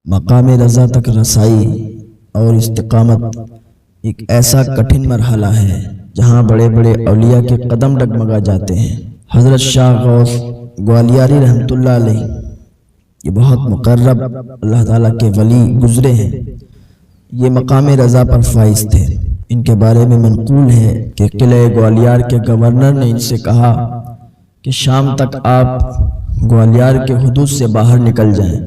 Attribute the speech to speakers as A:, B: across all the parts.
A: مقام رضا تک رسائی اور استقامت ایک ایسا کٹھن مرحلہ ہے جہاں بڑے بڑے اولیاء کے قدم ڈگمگا جاتے ہیں۔ حضرت شاہ غوث گوالیاری رحمۃ اللہ علیہ یہ بہت مقرب اللہ تعالیٰ کے ولی گزرے ہیں۔ یہ مقام رضا پر فائز تھے۔ ان کے بارے میں منقول ہے کہ قلعہ گوالیار کے گورنر نے ان سے کہا کہ شام تک آپ گوالیار کے حدود سے باہر نکل جائیں۔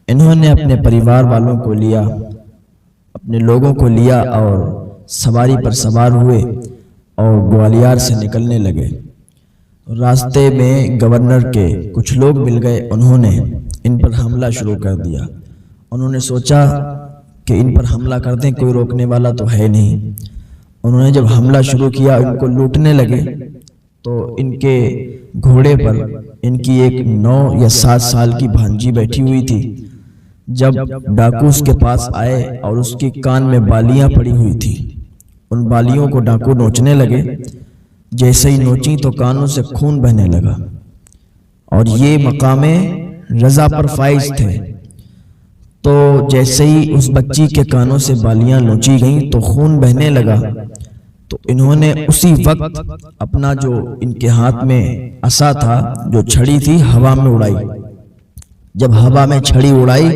A: انہوں نے اپنے پریوار والوں کو لیا، اپنے لوگوں کو لیا اور سواری پر سوار ہوئے اور گوالیار سے نکلنے لگے۔ راستے میں گورنر کے کچھ لوگ مل گئے، انہوں نے ان پر حملہ شروع کر دیا۔ انہوں نے سوچا کہ ان پر حملہ کر دیں، کوئی روکنے والا تو ہے نہیں۔ انہوں نے جب حملہ شروع کیا، ان کو لوٹنے لگے تو ان کے گھوڑے پر ان کی ایک 9 یا 7 سال کی بھانجی بیٹھی ہوئی تھی۔ جب ڈاکو اس کے پاس آئے اور اس کے کان میں بالیاں پڑی ہوئی تھی، ان بالیوں کو ڈاکو نوچنے لگے۔ جیسے ہی نوچی تو کانوں سے خون بہنے لگا، اور یہ مقام رضا پر فائز تھے۔ تو جیسے ہی اس بچی کے کانوں سے بالیاں نوچی گئیں تو خون بہنے لگا، تو انہوں نے اسی وقت اپنا جو ان کے ہاتھ میں عصا تھا، جو چھڑی تھی، ہوا میں اڑائی۔ جب ہوا میں چھڑی اڑائی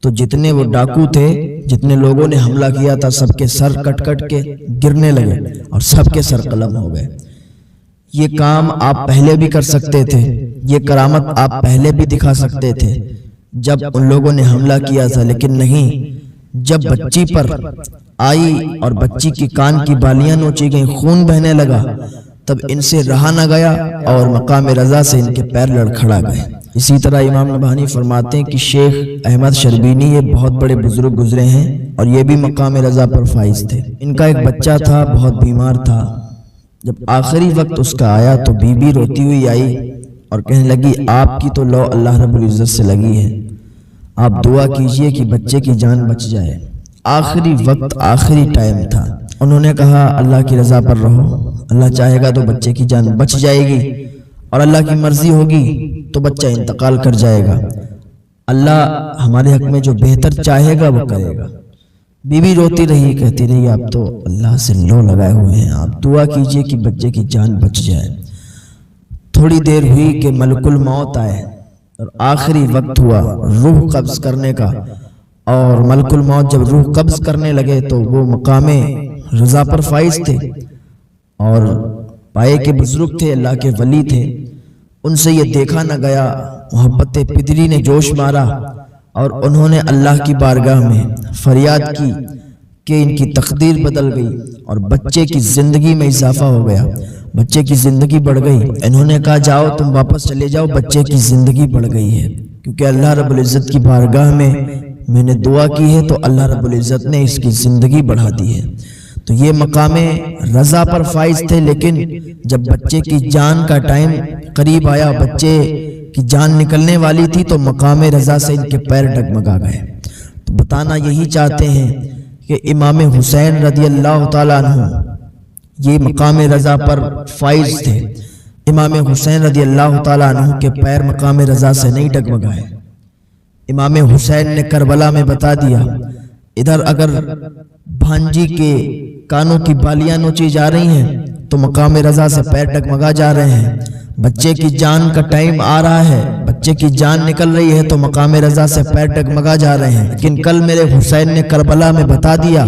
A: تو جتنے وہ ڈاکو تھے، جتنے لوگوں نے حملہ کیا تھا، سب کے سر کٹ کٹ کے گرنے لگے اور سب کے سر قلم ہو گئے۔ یہ کام آپ پہلے بھی کر سکتے تھے، یہ کرامت آپ پہلے بھی دکھا سکتے تھے جب ان لوگوں نے حملہ کیا تھا، لیکن نہیں۔ جب بچی پر آئی اور بچی کی کان کی بالیاں نوچی گئیں، خون بہنے لگا، تب ان سے رہا نہ گیا اور مقام رضا سے ان کے پیر لڑکھڑا گئے۔ اسی طرح امام نبہانی فرماتے ہیں کہ شیخ احمد شربینی یہ بہت بڑے بزرگ گزرے ہیں اور یہ بھی مقام رضا پر فائز تھے۔ ان کا ایک بچہ تھا، بہت بیمار تھا۔ جب آخری وقت اس کا آیا تو بی بی روتی ہوئی آئی اور کہنے لگی، آپ کی تو لو اللہ رب العزت سے لگی ہے، آپ دعا کیجئے کہ بچے کی جان بچ جائے۔ آخری وقت، آخری ٹائم تھا۔ انہوں نے کہا اللہ کی رضا پر رہو، اللہ چاہے گا تو بچے کی جان بچ جائے گی، اور اللہ کی مرضی ہوگی تو بچہ انتقال کر جائے گا۔ اللہ ہمارے حق میں جو بہتر چاہے گا وہ کرے گا۔ بی بی روتی رہی، کہتی رہی، آپ تو اللہ سے لو لگائے ہوئے ہیں، آپ دعا کیجئے کہ بچے کی جان بچ جائے۔ تھوڑی دیر ہوئی کہ ملک الموت آئے اور آخری وقت ہوا روح قبض کرنے کا، اور ملک الموت جب روح قبض کرنے لگے تو وہ مقام رضا پر فائز تھے اور پائے کے بزرگ تھے، اللہ کے ولی تھے۔ ان سے یہ دیکھا نہ گیا، محبت پدری نے جوش مارا اور انہوں نے اللہ کی بارگاہ میں فریاد کی کہ ان کی تقدیر بدل گئی اور بچے کی زندگی میں اضافہ ہو گیا، بچے کی زندگی بڑھ گئی۔ انہوں نے کہا جاؤ تم واپس چلے جاؤ، بچے کی زندگی بڑھ گئی ہے، کیونکہ اللہ رب العزت کی بارگاہ میں نے دعا کی ہے تو اللہ رب العزت نے اس کی زندگی بڑھا دی ہے۔ تو یہ مقام رضا پر فائز تھے، لیکن جب بچے کی جان کا ٹائم قریب آیا، بچے کی جان نکلنے والی تھی، تو مقام رضا سے ان کے پیر ڈگمگا گئے۔ تو بتانا یہی چاہتے ہیں کہ امام حسین رضی اللہ تعالیٰ عنہ یہ مقام رضا پر فائز تھے۔ امام حسین رضی اللہ تعالیٰ عنہ کے پیر مقام رضا سے نہیں ڈگمگائے۔ امام حسین نے کربلا میں بتا دیا، ادھر اگر بھانجی کے کانوں کی بالیاں نوچی جا رہی ہیں تو مقام رضا سے پیر ڈگمگا جا رہے ہیں، بچے کی جان کا ٹائم آ رہا ہے، بچے کی جان نکل رہی ہے تو مقام رضا سے پیر ڈگمگا جا رہے ہیں۔ لیکن کل میرے حسین نے کربلا میں بتا دیا،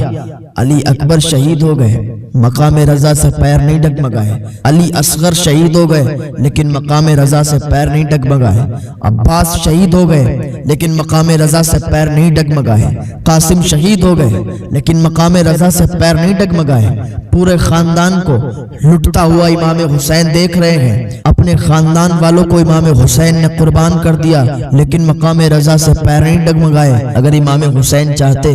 A: علی اکبر شہید ہو گئے، مقام رضا سے پیر نہیں ڈگمگائے۔ علی اصغر شہید ہو گئے لیکن مقام رضا سے پیر نہیں ڈگمگائے۔ عباس شہید ہو گئے لیکن مقام رضا سے پیر نہیں ڈگمگائے۔ قاسم شہید ہو گئے لیکن مقام رضا سے پیر نہیں ڈگمگائے۔ پورے خاندان کو لٹتا ہوا امام حسین دیکھ رہے ہیں، اپنے خاندان والوں کو امام حسین نے قربان کر دیا لیکن مقام رضا سے پیر نہیں ڈگمگائے۔ اگر امام حسین چاہتے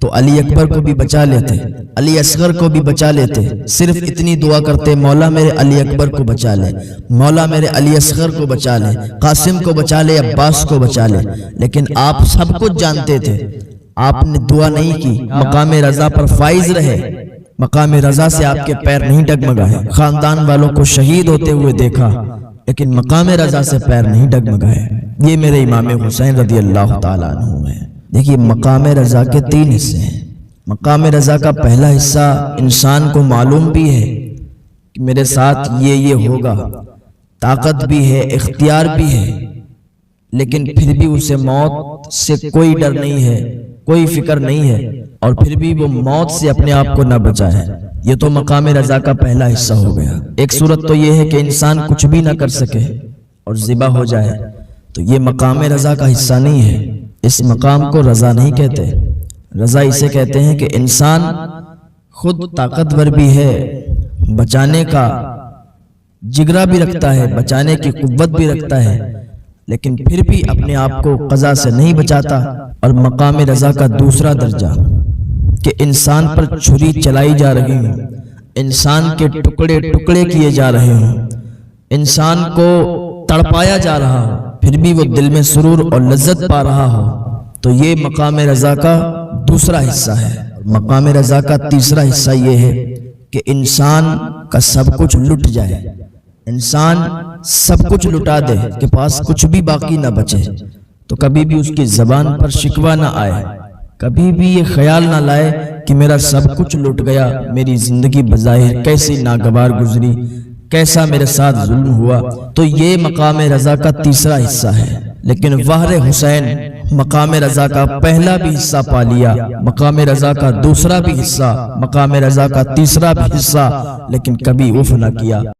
A: تو علی اکبر کو بھی بچا لیتے، علی اصغر کو بھی بچا لیتے، صرف اتنی دعا کرتے، مولا میرے علی اکبر کو بچا لے، مولا میرے علی اصغر کو بچا لے، قاسم کو بچا لے، عباس کو بچا لے۔ لیکن آپ سب کچھ جانتے تھے، آپ نے دعا نہیں کی، مقام رضا پر فائز رہے، مقام رضا سے آپ کے پیر نہیں ڈگمگائے۔ خاندان والوں کو شہید ہوتے ہوئے دیکھا لیکن مقام رضا سے پیر نہیں ڈگمگائے۔ یہ میرے امام حسین رضی اللہ تعالیٰ عنہ ہے۔ دیکھیے مقام رضا کے 3 حصے ہیں۔ مقام رضا کا پہلا حصہ انسان کو معلوم بھی ہے کہ میرے ساتھ یہ ہوگا، طاقت بھی ہے، اختیار بھی ہے، لیکن پھر بھی اسے موت سے کوئی ڈر نہیں ہے، کوئی فکر نہیں ہے، اور پھر بھی وہ موت سے اپنے آپ کو نہ بچائے۔ یہ تو مقام رضا کا پہلا حصہ ہو گیا۔ ایک صورت تو یہ ہے کہ انسان کچھ بھی نہ کر سکے اور ذبح ہو جائے، تو یہ مقام رضا کا حصہ نہیں ہے۔ اس مقام کو رضا نہیں کہتے۔ رضا اسے کہتے ہیں کہ انسان خود طاقتور بھی ہے، بچانے کا جگرا بھی رکھتا ہے، بچانے کی قوت بھی رکھتا ہے، لیکن پھر بھی اپنے آپ کو قضا سے نہیں بچاتا۔ اور مقام رضا کا دوسرا درجہ کہ انسان پر چھری چلائی جا رہی ہوں، انسان کے ٹکڑے ٹکڑے کیے جا رہے ہوں، انسان کو تڑپایا جا رہا ہو، پھر بھی وہ دل میں سرور اور لذت پا رہا ہو، تو یہ مقام رضا کا دوسرا حصہ ہے۔ مقام رضا کا تیسرا حصہ یہ ہے کہ انسان کا سب کچھ لٹ جائے، انسان سب کچھ لٹا دے کہ پاس کچھ بھی باقی نہ بچے، تو کبھی بھی اس کی زبان پر شکوہ نہ آئے، کبھی بھی یہ خیال نہ لائے کہ میرا سب کچھ لٹ گیا، میری زندگی بظاہر کیسی ناگوار گزری، کیسا میرے ساتھ ظلم ہوا۔ تو یہ مقام رضا کا تیسرا حصہ ہے۔ لیکن وہر حسین مقام رضا کا پہلا بھی حصہ پا لیا، مقام رضا کا دوسرا بھی حصہ، مقام رضا کا تیسرا بھی حصہ، لیکن کبھی اف نہ کیا۔